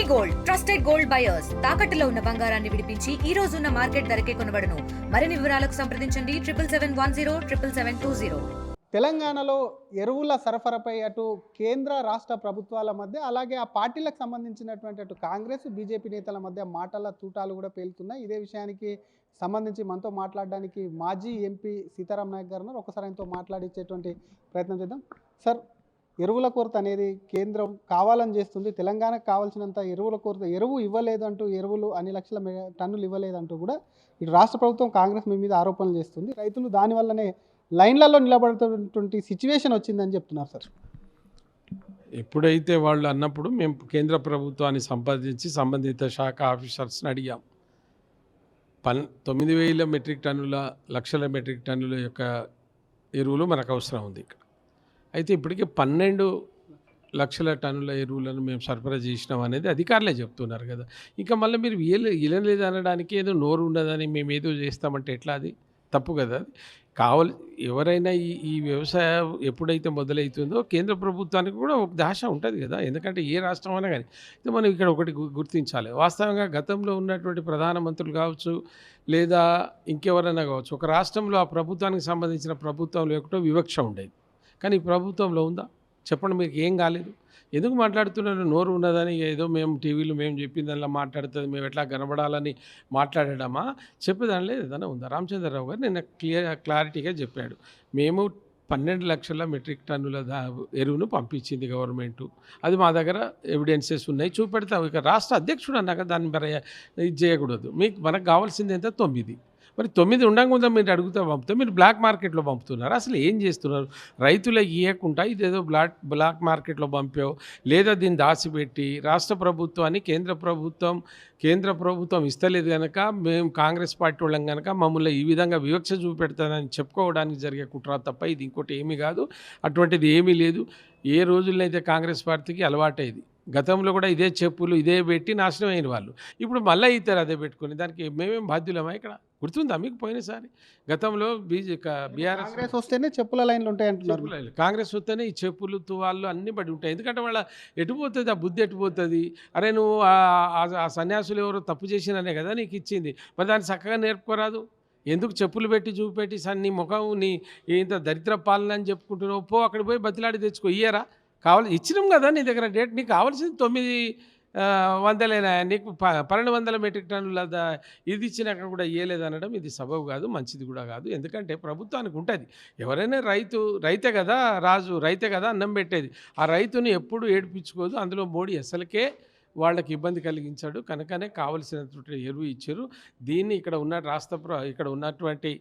Gold trusted gold buyers తాకట్టులో ఉన్న బంగారాన్ని విడిపించి ఈ రోజు ఉన్న మార్కెట్ ధరకే కొనబడును. మరిన్ని వివరాలకు సంప్రదించండి 7710777720. తెలంగాణలో ఎరువుల సరఫరాపై అటు కేంద్ర రాష్ట్ర ప్రభుత్వాల మధ్య అలాగే ఆ పార్టీలకు సంబంధించినటువంటి అటు కాంగ్రెస్ బీజేపీ నేతల మధ్య మాటల తూటాలు కూడా పేలుతున్నాయి. ఇదే విషయానికి సంబంధించి మనతో మాట్లాడడానికి మాజీ ఎంపీ సీతారాం నాయక్ గారు ఉన్నారు. ఒకసారి ఆయనతో మాట్లాడించేటువంటి ప్రయత్నం చేద్దాం. సార్, ఎరువుల కొరత అనేది కేంద్రం కావాలని చేస్తుంది. తెలంగాణకు కావాల్సినంత ఎరువుల కొరత ఎరువు ఇవ్వలేదంటూ ఎరువులు అన్ని లక్షల టన్నులు ఇవ్వలేదంటూ కూడా ఇటు రాష్ట్ర ప్రభుత్వం కాంగ్రెస్ మీ మీద ఆరోపణలు చేస్తుంది. రైతులు దానివల్లనే లైన్లలో నిలబడుతున్నటువంటి సిచ్యువేషన్ వచ్చిందని చెప్తున్నారు సార్. ఎప్పుడైతే వాళ్ళు అన్నప్పుడు మేము కేంద్ర ప్రభుత్వాన్ని సంప్రదించి సంబంధిత శాఖ ఆఫీసర్స్ని అడిగాం. 9,000 మెట్రిక్ టన్నుల లక్షల మెట్రిక్ టన్నుల యొక్క ఎరువులు మనకు అవసరం ఉంది ఇక్కడ. అయితే ఇప్పటికే 12 లక్షల టన్నుల ఎరువులను మేము సరఫరా చేసినాం అనేది అధికారులే చెప్తున్నారు కదా. ఇంకా మళ్ళీ మీరు ఇలలేదు అనడానికి ఏదో నోరు ఉండదని మేము ఏదో చేస్తామంటే ఎట్లా? అది తప్పు కదా. అది ఎవరైనా ఈ వ్యవసాయం ఎప్పుడైతే మొదలవుతుందో కేంద్ర ప్రభుత్వానికి కూడా ఒక దాశ ఉంటుంది కదా. ఎందుకంటే ఏ రాష్ట్రం అయినా కానీ మనం ఇక్కడ ఒకటి గుర్తించాలి. వాస్తవంగా గతంలో ఉన్నటువంటి ప్రధానమంత్రులు కావచ్చు లేదా ఇంకెవరైనా కావచ్చు, ఒక రాష్ట్రంలో ఆ ప్రభుత్వానికి సంబంధించిన ప్రభుత్వంలో ఒకటో వివక్ష ఉండేది. కానీ ఈ ప్రభుత్వంలో ఉందా? చెప్పండి, మీకు ఏం కాలేదు. ఎందుకు మాట్లాడుతున్నారు? నోరు ఉన్నదని ఏదో మేము టీవీలో మేము చెప్పిందల్లా మాట్లాడుతుంది, మేము ఎట్లా కనబడాలని మాట్లాడడమా? చెప్పేదానిలో ఏదైనా ఉందా? రామచంద్రరావు గారు నిన్న క్లారిటీగా చెప్పాడు. మేము 12 లక్షల మెట్రిక్ టన్నుల ఎరువును పంపించింది గవర్నమెంటు. అది మా దగ్గర ఎవిడెన్సెస్ ఉన్నాయి, చూపెడతాం. ఇక రాష్ట్ర అధ్యక్షుడు అన్నాక దాన్ని మరి ఇది చేయకూడదు. మనకు కావాల్సింది ఎంత? 9. మరి 9 ఉండకుండా మీరు అడుగుతా పంపుతారు. మీరు బ్లాక్ మార్కెట్లో పంపుతున్నారు. అసలు ఏం చేస్తున్నారు? రైతులకు ఇవ్వకుండా ఇదేదో బ్లాక్ మార్కెట్లో పంపావు, లేదా దీన్ని దాచిపెట్టి రాష్ట్ర ప్రభుత్వాన్ని కేంద్ర ప్రభుత్వం ఇస్తలేదు కనుక మేము కాంగ్రెస్ పార్టీ వాళ్ళం కనుక మమ్మల్ని ఈ విధంగా వివక్ష చూపెడతానని చెప్పుకోవడానికి జరిగే కుట్ర తప్ప ఇది ఇంకోటి ఏమీ కాదు. అటువంటిది ఏమీ లేదు. ఏ రోజుల్లో అయితే కాంగ్రెస్ పార్టీకి అలవాటైంది. గతంలో కూడా ఇదే చెప్పులు ఇదే పెట్టి నాశనం అయిన వాళ్ళు ఇప్పుడు మళ్ళీ ఇస్తారు అదే పెట్టుకుని. దానికి మేమేం బాధ్యులమా? ఇక్కడ గుర్తుందా మీకు? పోయినసారి గతంలో కాంగ్రెస్ వస్తేనే చెప్పుల లైన్లు ఉంటాయి అంటున్నారు. కాంగ్రెస్ వస్తేనే ఈ చెప్పులు తువాళ్ళు అన్నీ పడి ఉంటాయి. ఎందుకంటే వాళ్ళ ఎటుపోతుంది, ఆ బుద్ధి ఎటుపోతుంది? అరే నువ్వు ఆ సన్యాసులు ఎవరో తప్పు చేసిననే కదా నీకు ఇచ్చింది, మరి దాన్ని చక్కగా నేర్పుకోరాదు? ఎందుకు చెప్పులు పెట్టి చూపెట్టి నీ ముఖం నీ ఇంత దరిద్ర పాలన అని చెప్పుకుంటున్నావు? పో అక్కడ పోయి బతిలాడి తెచ్చుకో. ఇయ్యరా? ఇచ్చినాం కదా నీ దగ్గర డేట్. నీకు కావాల్సింది 900 నీకు 1200 మెట్రిక్ టన్నుల ఇది ఇచ్చినాక కూడా ఇవ్వలేదు అనడం ఇది సబబు కాదు, మంచిది కూడా కాదు. ఎందుకంటే ప్రభుత్వానికి ఉంటుంది. ఎవరైనా రైతే కదా రాజు, రైతే కదా అన్నం పెట్టేది. ఆ రైతుని ఎప్పుడు ఏడిపించుకోదు. అందులో మోడీ అసలుకే వాళ్ళకి ఇబ్బంది కలిగించాడు కనుకనే కావలసినటువంటి ఎరువు ఇచ్చారు. దీన్ని ఇక్కడ ఉన్నటువంటి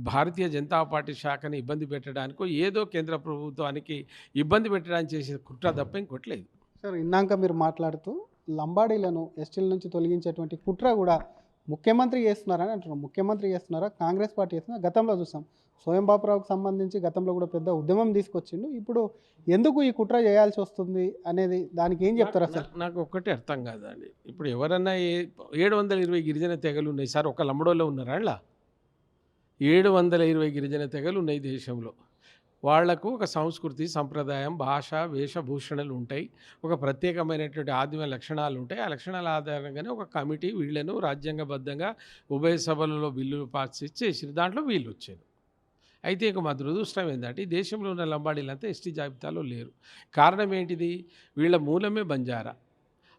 భారతీయ జనతా పార్టీ శాఖని ఇబ్బంది పెట్టడానికో ఏదో కేంద్ర ప్రభుత్వానికి ఇబ్బంది పెట్టడానికి చేసే కుట్ర తప్ప ఇంకొట్లేదు. సార్, ఇందాక మీరు మాట్లాడుతూ లంబాడీలను ఎస్టీల నుంచి తొలగించేటువంటి కుట్ర కూడా ముఖ్యమంత్రి చేస్తున్నారని అంటున్నారు. ముఖ్యమంత్రి చేస్తున్నారా, కాంగ్రెస్ పార్టీ చేస్తున్నారా? గతంలో చూసాం స్వయం బాపురావుకు సంబంధించి గతంలో కూడా పెద్ద ఉద్యమం తీసుకొచ్చిండు. ఇప్పుడు ఎందుకు ఈ కుట్ర చేయాల్సి వస్తుంది అనేది దానికి ఏం చెప్తారా సార్? నాకు ఒక్కటే అర్థం కాదండి. ఇప్పుడు ఎవరన్నా 720 గిరిజన తెగలు ఉన్నాయి సార్. ఒక లంబడోలో ఉన్నారా? అలా 720 గిరిజన తెగలు ఉన్నాయి దేశంలో. వాళ్లకు ఒక సంస్కృతి, సంప్రదాయం, భాష, వేషభూషణలు ఉంటాయి. ఒక ప్రత్యేకమైనటువంటి ఆదిమ లక్షణాలు ఉంటాయి. ఆ లక్షణాల ఆధారంగానే ఒక కమిటీ వీళ్లను రాజ్యాంగబద్ధంగా ఉభయ సభలలో బిల్లులు పాస్ చేసి దాంట్లో వీళ్ళు వచ్చారు. అయితే ఇక మా దురదృష్టం ఏంటంటే ఈ దేశంలో ఉన్న లంబాడీలంతా ఎస్టీ జాబితాలో లేరు. కారణం ఏంటిది? వీళ్ళ మూలమే బంజారా.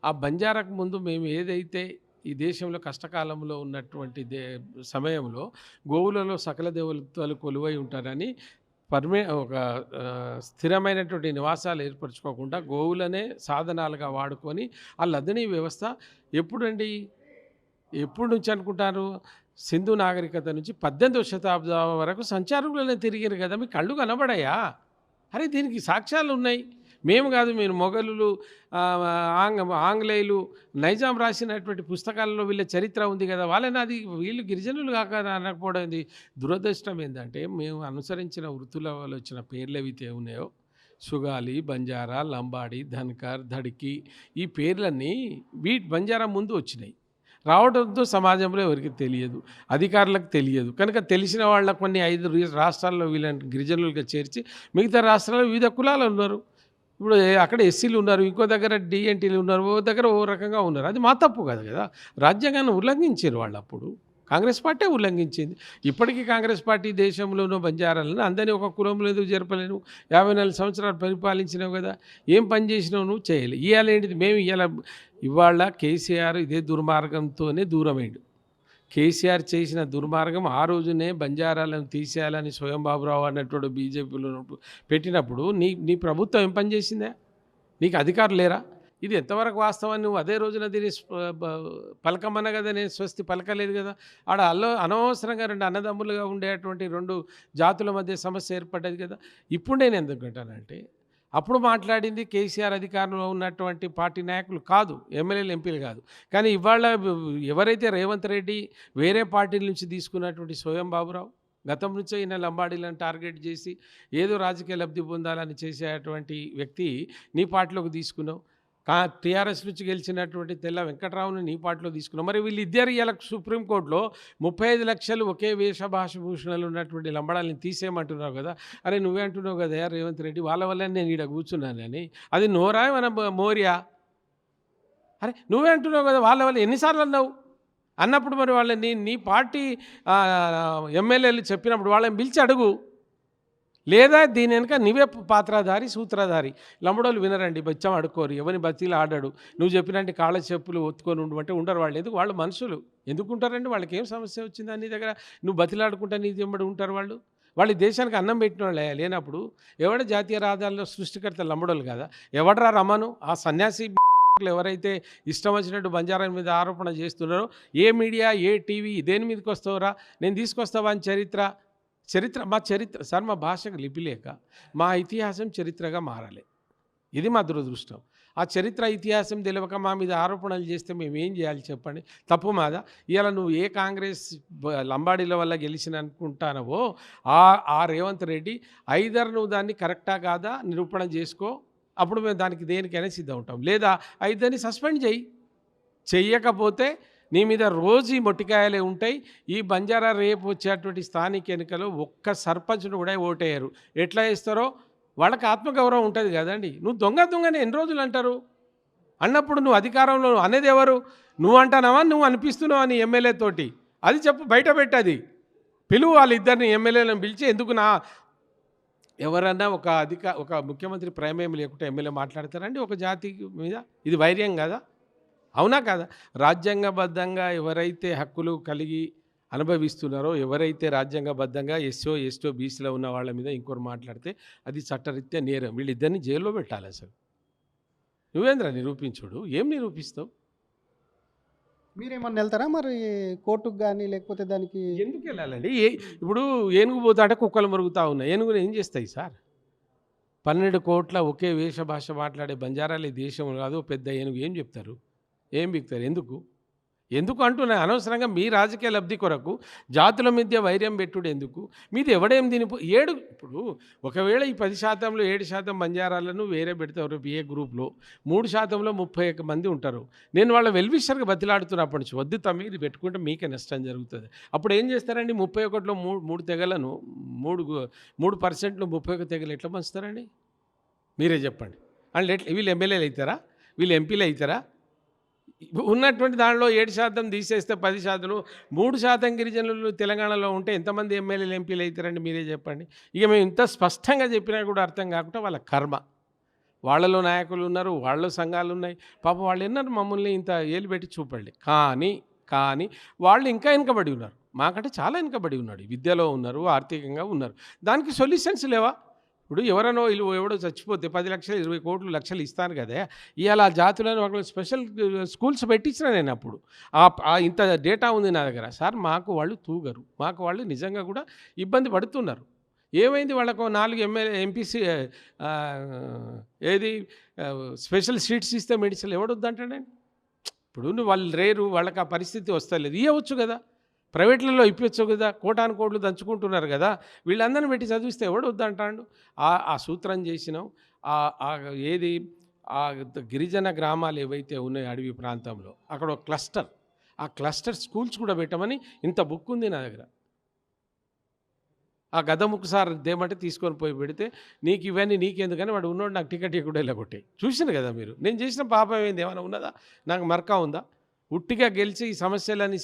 ఆ బంజారాకు ముందు మేము ఏదైతే ఈ దేశంలో కష్టకాలంలో ఉన్నటువంటి సమయంలో గోవులలో సకల దేవతలు కొలువై ఉంటారని ఒక స్థిరమైనటువంటి నివాసాలు ఏర్పరచుకోకుండా గోవులనే సాధనాలుగా వాడుకొని ఆ లదనీ వ్యవస్థ ఎప్పుడు నుంచి అనుకుంటారు? సింధు నాగరికత నుంచి 18వ శతాబ్దం వరకు సంచారకులనే తిరిగారు కదా. మీ కళ్ళు కనబడాయా? అరే దీనికి సాక్ష్యాలు ఉన్నాయి. మేము కాదు, మీరు మొఘలులు, ఆంగ్లేయులు, నైజాం రాసినటువంటి పుస్తకాలలో వీళ్ళ చరిత్ర ఉంది కదా. వీళ్ళు గిరిజనులు కాక అనకపోవడం దురదృష్టం ఏంటంటే మేము అనుసరించిన వృత్తుల వాళ్ళు వచ్చిన పేర్లు ఏవైతే ఉన్నాయో సుగాలి, బంజారా, లంబాడి, ధన్కర్, ధడికి, ఈ పేర్లన్నీ బంజారా ముందు వచ్చినాయి. రావడంతో సమాజంలో ఎవరికి తెలియదు, అధికారులకు తెలియదు. కనుక తెలిసిన వాళ్ళ కొన్ని 5 రాష్ట్రాల్లో వీళ్ళని గిరిజనులుగా చేర్చి మిగతా రాష్ట్రాల్లో వివిధ కులాలు ఉన్నారు. ఇప్పుడు అక్కడ ఎస్సీలు ఉన్నారు, ఇంకో దగ్గర డిఎన్టీలు ఉన్నారు, ఓ దగ్గర ఓ రకంగా ఉన్నారు. అది మా తప్పు కాదు కదా. రాజ్యాంగాన్ని ఉల్లంఘించారు వాళ్ళు అప్పుడు. కాంగ్రెస్ పార్టీ ఉల్లంఘించింది. ఇప్పటికీ కాంగ్రెస్ పార్టీ దేశంలోనూ బంజారాలను అందరినీ ఒక కులంలో ఎందుకు జరపలేను? 54 సంవత్సరాలు పరిపాలించినావు కదా, ఏం పని చేసినావు నువ్వు? చేయాలి. ఇవాళ ఏంటిది? మేము ఇవాళ కేసీఆర్ ఇదే దుర్మార్గంతోనే దూరమైండు. కేసీఆర్ చేసిన దుర్మార్గం ఆ రోజునే బంజారాలను తీసేయాలని స్వయం బాబురావు అన్నటువంటి బీజేపీలో పెట్టినప్పుడు నీ ప్రభుత్వం ఏం పని చేసిందే? నీకు అధికారులు లేరా? ఇది ఎంతవరకు వాస్తవాన్ని నువ్వు అదే రోజున దీన్ని పలకమన్న కదా, నేను స్వస్తి పలకలేదు కదా. ఆడ అనవసరంగా 2 అన్నదమ్ములుగా ఉండేటువంటి 2 జాతుల మధ్య సమస్య ఏర్పడ్డది కదా. ఇప్పుడు నేను ఎందుకంటానంటే, అప్పుడు మాట్లాడింది కేసీఆర్ అధికారంలో ఉన్నటువంటి పార్టీ నాయకులు కాదు, ఎమ్మెల్యేలు ఎంపీలు కాదు. కానీ ఇవాళ ఎవరైతే రేవంత్ రెడ్డి వేరే పార్టీల నుంచి తీసుకున్నటువంటి స్వయం బాబురావు, గతం నుంచే ఈయన లంబాడీలను టార్గెట్ చేసి ఏదో రాజకీయ లబ్ధి పొందాలని చేసేటువంటి వ్యక్తి నీ పార్టీలోకి తీసుకున్నావు. టీఆర్ఎస్ నుంచి గెలిచినటువంటి తెల్ల వెంకట్రావుని నీ పార్టీలో తీసుకున్నావు. మరి వీళ్ళిద్దరు ఇలా సుప్రీంకోర్టులో 35 లక్షలు ఒకే వేషభాషభూషణలు ఉన్నటువంటి లంబడాలని తీసేయమంటున్నావు కదా. అరే నువ్వే అంటున్నావు కదా రేవంత్ రెడ్డి, వాళ్ళ వల్ల నేను ఈడ కూర్చున్నానని. అది నోరా మన మోరియా? అరే నువ్వే అంటున్నావు కదా వాళ్ళ వల్ల, ఎన్నిసార్లు అన్నావు? అన్నప్పుడు మరి వాళ్ళని నీ పార్టీ ఎమ్మెల్యేలు చెప్పినప్పుడు వాళ్ళని పిలిచి అడుగు. లేదా దీని వెనుక నీవే పాత్రధారి సూత్రధారి. లంబడోళ్ళు వినరండి, బచ్చం అడుక్కోరు, ఎవరిని బతీలు ఆడాడు. నువ్వు చెప్పినట్టు కాళ్ళ చెప్పులు ఒత్తుకొని ఉండమంటే ఉండరు వాళ్ళు. ఎందుకు? వాళ్ళు మనుషులు, ఎందుకు ఉంటారండి? వాళ్ళకి ఏం సమస్య వచ్చిందా నీ దగ్గర? నువ్వు బతిలాడుకుంటా నీ వెంబడి ఉంటారు వాళ్ళు. వాళ్ళు దేశానికి అన్నం పెట్టిన వాళ్ళే. లేనప్పుడు ఎవడ జాతీయ రహదారుల్లో సృష్టికర్త లంబడోళ్ళు కదా. ఎవడరా రమ్మను? ఆ సన్యాసి ఎవరైతే ఇష్టం వచ్చినట్టు బంజారా మీద ఆరోపణ చేస్తున్నారో, ఏ మీడియా ఏ టీవీ దేని మీదకి వస్తావురా? నేను తీసుకొస్తావా అని చరిత్ర మా చరిత్ర సార్, మా భాషకు లిపి లేక మా ఇతిహాసం చరిత్రగా మారాలి. ఇది మా దురదృష్టం. ఆ చరిత్ర ఇతిహాసం తెలియక మా మీద ఆరోపణలు చేస్తే మేము ఏం చేయాలి చెప్పండి? తప్పు మాదా? ఇవాళ నువ్వు ఏ కాంగ్రెస్ లంబాడీల వల్ల గెలిచిన అనుకుంటానవో ఆ రేవంత్ రెడ్డి ఐదర్ నువ్వు దాన్ని కరెక్టా కాదా నిరూపణ చేసుకో, అప్పుడు మేము దానికి దేనికైనా సిద్ధం ఉంటాం. లేదా ఐదర్ని సస్పెండ్ చెయ్యకపోతే నీ మీద రోజు ఈ మొట్టికాయలే ఉంటాయి. ఈ బంజారా రేపు వచ్చేటువంటి స్థానిక ఎన్నికలు ఒక్క సర్పంచ్ను కూడా ఓటేయరు. ఎట్లా వేస్తారో వాళ్ళకి ఆత్మగౌరవం ఉంటుంది కదండి. నువ్వు దొంగని ఎన్ని రోజులు అంటారు? అన్నప్పుడు నువ్వు అధికారంలో అనేది ఎవరు? నువ్వు అంటానావా, నువ్వు అనిపిస్తున్నావు అని ఎమ్మెల్యే తోటి? అది చెప్పు, బయట పెట్టది. పిలువు వాళ్ళిద్దరిని ఎమ్మెల్యేలను పిలిచి. ఎందుకు ఎవరన్నా ఒక ముఖ్యమంత్రి ప్రమేయం లేకుంటే ఎమ్మెల్యే మాట్లాడతారండి ఒక జాతి మీద? ఇది వైర్యం కదా? అవునా కదా? రాజ్యాంగబద్ధంగా ఎవరైతే హక్కులు కలిగి అనుభవిస్తున్నారో, ఎవరైతే రాజ్యాంగబద్ధంగా ఎస్టో బీసీలో ఉన్న వాళ్ళ మీద ఇంకోరు మాట్లాడితే అది చట్టరీత్యా నేరం. వీళ్ళిద్దరిని జైల్లో పెట్టాలి. అసలు నువ్వేంద్ర నిరూపించుడు? ఏం నిరూపిస్తావు? మీరేమన్నా వెళ్తారా మరి కోర్టుకు కానీ, లేకపోతే దానికి? ఎందుకు వెళ్ళాలండి? ఇప్పుడు ఏనుగు పోతా అంటే కుక్కలు మరుగుతూ ఉన్నాయి. ఏనుగులు ఏం చేస్తాయి సార్? 12 కోట్ల ఒకే భాష మాట్లాడే బంజారాలు ఈ దేశంలో కాదు, పెద్ద ఏనుగు ఏం చెప్తారు? ఏం బిక్తారు? ఎందుకు అంటున్నా? అనవసరంగా మీ రాజకీయ లబ్ధి కొరకు జాతుల మధ్య వైర్యం పెట్టుడు ఎందుకు? మీది ఎవడేం ఇప్పుడు ఒకవేళ ఈ 10%లో 7% బంజారాలను వేరే పెడతారు ఏ గ్రూప్లో, 3%లో 31 మంది ఉంటారు. నేను వాళ్ళ వెల్విషర్గా బతిలాడుతున్నప్పటి నుంచి వద్దు తమ్మి, ఇది పెట్టుకుంటే మీకే నష్టం జరుగుతుంది. అప్పుడు ఏం చేస్తారండి? 31లో 3 తెగలను 3% 31 తెగలు ఎట్లా పంచుతారండి? మీరే చెప్పండి. అంటే వీళ్ళు ఎమ్మెల్యేలు అవుతారా? వీళ్ళు ఎంపీలు అవుతారా? ఉన్నటువంటి దానిలో 7% తీసేస్తే 10%, 3% గిరిజనులు తెలంగాణలో ఉంటే ఎంతమంది ఎమ్మెల్యేలు ఎంపీలు అవుతారండి? మీరే చెప్పండి. ఇక మేము ఇంత స్పష్టంగా చెప్పినా కూడా అర్థం కాకుండా వాళ్ళ కర్మ. వాళ్ళలో నాయకులు ఉన్నారు, వాళ్ళ సంఘాలు ఉన్నాయి. పాపం వాళ్ళు ఎన్నారు మమ్మల్ని ఇంత ఏలు పెట్టి చూపండి. కానీ వాళ్ళు ఇంకా వెనుకబడి ఉన్నారు, మాకంటే చాలా వెనుకబడి ఉన్నాడు. విద్యలో ఉన్నారు, ఆర్థికంగా ఉన్నారు. దానికి సొల్యూషన్స్ లేవా? ఇప్పుడు ఎవడో చచ్చిపోతే 10 లక్షలు 20 కోట్లు లక్షలు ఇస్తాను కదా. ఇవాళ ఆ జాతులను ఒక స్పెషల్ స్కూల్స్ పెట్టించిన నేను. అప్పుడు ఇంత డేటా ఉంది నా దగ్గర. సార్ మాకు వాళ్ళు తూగరు, మాకు వాళ్ళు నిజంగా కూడా ఇబ్బంది పడుతున్నారు. ఏమైంది? వాళ్ళకు 4 ఎంపీసీ స్పెషల్ సీట్స్ ఇస్తే మెడిసిన్ ఎవడొద్దంటాడండి? ఇప్పుడు వాళ్ళు రేరు, వాళ్ళకి ఆ పరిస్థితి వస్తలేదు. ఇవ్వచ్చు కదా, ప్రైవేట్లలో ఇప్పించు కదా. కోటాను కోట్లు దంచుకుంటున్నారు కదా. వీళ్ళందరినీ పెట్టి చదివిస్తే ఎవడు వద్దంటాడు? ఆ సూత్రం చేసినాం. ఆ గిరిజన గ్రామాలు ఏవైతే ఉన్నాయో అడవి ప్రాంతంలో, అక్కడ ఒక క్లస్టర్, ఆ క్లస్టర్ స్కూల్స్ కూడా పెట్టమని ఇంత బుక్ ఉంది నా దగ్గర. ఆ గదముకు సార్ దేమంటే తీసుకొని పోయి పెడితే నీకు ఇవన్నీ నీకెందుకని వాడు ఉన్నోడు నాకు టికెట్ కూడా ఇలా కొట్టాయి. చూసింది కదా మీరు. నేను చేసిన పాపం ఏంది, ఏమైనా ఉన్నదా, నాకు మరకా ఉందా? ఉట్టిగా గెలిచి ఈ సమస్యలని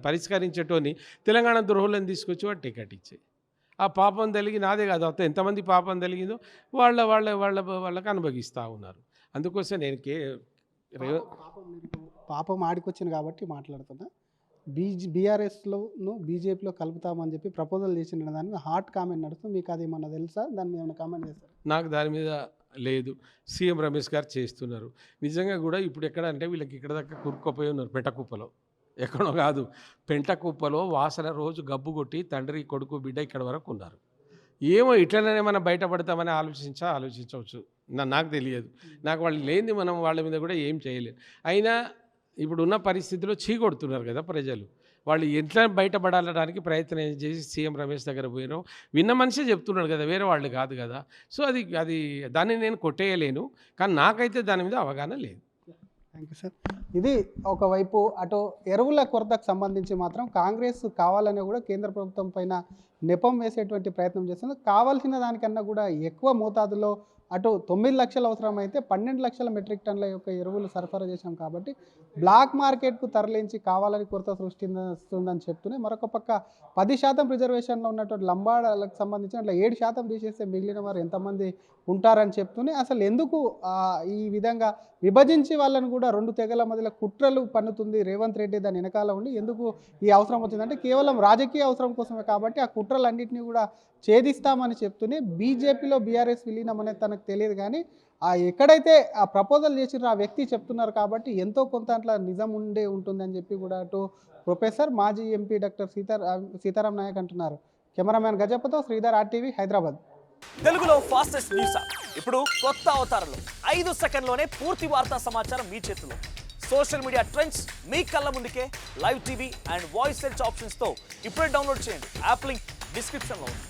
పరిష్కరించేటోని తెలంగాణ ద్రోహులను తీసుకొచ్చి వాడు టికెట్ ఇచ్చాయి. ఆ పాపం తెలిగి నాదే కాదు, అంత ఎంతమంది పాపం తెలిగిందో వాళ్ళకి అనుభవిస్తూ ఉన్నారు. అందుకోసం నేను పాపం ఆడికొచ్చింది కాబట్టి మాట్లాడుతున్నా. బీఆర్ఎస్లోను బీజేపీలో కలుపుతామని చెప్పి ప్రపోజల్ చేసిన దాని మీద హాట్ కామెంట్ నడుస్తుంది. మీకు అది ఏమన్నా తెలుసా? దాని మీద ఏమైనా కామెంట్ చేస్తారు? నాకు దాని మీద లేదు. సీఎం రమేష్ గారు చేస్తున్నారు. నిజంగా కూడా ఇప్పుడు ఎక్కడ అంటే వీళ్ళకి ఇక్కడ దాకా కురుక్కుపోయి ఉన్నారు పెంటకుప్పలో. ఎక్కడో కాదు, పెంటకుప్పలో వాసన రోజు గబ్బు కొట్టి తండ్రి కొడుకు బిడ్డ ఇక్కడ వరకు ఉన్నారు. ఏమో ఇట్లనే మనం బయటపడతామని ఆలోచించవచ్చు. నాకు తెలియదు. నాకు వాళ్ళు లేనిది మనం వాళ్ళ మీద కూడా ఏం చేయలేదు. అయినా ఇప్పుడున్న పరిస్థితిలో చీకొడుతున్నారు కదా ప్రజలు. వాళ్ళు ఎట్లా బయటపడాలడానికి ప్రయత్నం చేసి సీఎం రమేష్ దగ్గర పోయినాం. విన్న మనిషే చెప్తున్నాడు కదా, వేరే వాళ్ళు కాదు కదా. సో అది దాన్ని నేను కొట్టేయలేను. కానీ నాకైతే దాని మీద అవగాహన లేదు. Thank you sir. ఇది ఒకవైపు అటు ఎరువుల కొరతకు సంబంధించి మాత్రం కాంగ్రెస్ కావాలని కూడా కేంద్ర ప్రభుత్వం పైన నెపం వేసేటువంటి ప్రయత్నం చేస్తుంది. కావాల్సిన దానికన్నా కూడా ఎక్కువ మోతాదులో అటు 9 లక్షలు అవసరమైతే 12 లక్షల మెట్రిక్ టన్నుల యొక్క ఎరువులు సరఫరా చేశాం కాబట్టి బ్లాక్ మార్కెట్కు తరలించి కావాలని కొరత సృష్టిస్తుందని చెప్తూనే మరొక పక్క 10% రిజర్వేషన్లో ఉన్నటువంటి లంబాడాలకు సంబంధించి అట్లా 7% తీసేస్తే మిగిలిన వారు ఎంతమంది ఉంటారని చెప్తూనే అసలు ఎందుకు ఈ విధంగా విభజించి వాళ్ళని కూడా 2 తెగల మధ్యలో కుట్రలు పన్నుతుంది రేవంత్ రెడ్డి దాని వెనకాల ఉండి ఎందుకు ఈ అవసరం వచ్చిందంటే కేవలం రాజకీయ అవసరం కోసమే కాబట్టి ఆ కుట్రలన్నింటినీ కూడా ఛేదిస్తామని చెప్తూనే బీజేపీలో బీఆర్ఎస్ విలీనం అనేది తనకు తెలియదు. కానీ ఎక్కడైతే ఆ ప్రపోజల్ చేసినారో ఆ వ్యక్తి చెప్తున్నారు కాబట్టి ఎంతో కొంత అట్లా నిజం ఉంటుందని చెప్పి కూడా అటు ప్రొఫెసర్ మాజీ ఎంపీ డాక్టర్ సీతారాం నాయక్ అంటున్నారు. కెమెరామ్యాన్ గజపతో శ్రీధర్, RTV, హైదరాబాద్. తెలుగులో ఫాస్టెస్ట్ న్యూస్ ఇప్పుడు కొత్త అవతారంలో 5 సెకండ్లోనే పూర్తి వార్తా సమాచారం మీ చేతిలో. సోషల్ మీడియా ట్రెండ్స్ మీ కళ్ళ ముందుకే live TV and voice search ఆప్షన్స్తో ఇప్పుడే డౌన్లోడ్ చేయండి. యాప్ లింక్ డిస్క్రిప్షన్లో ఉంది.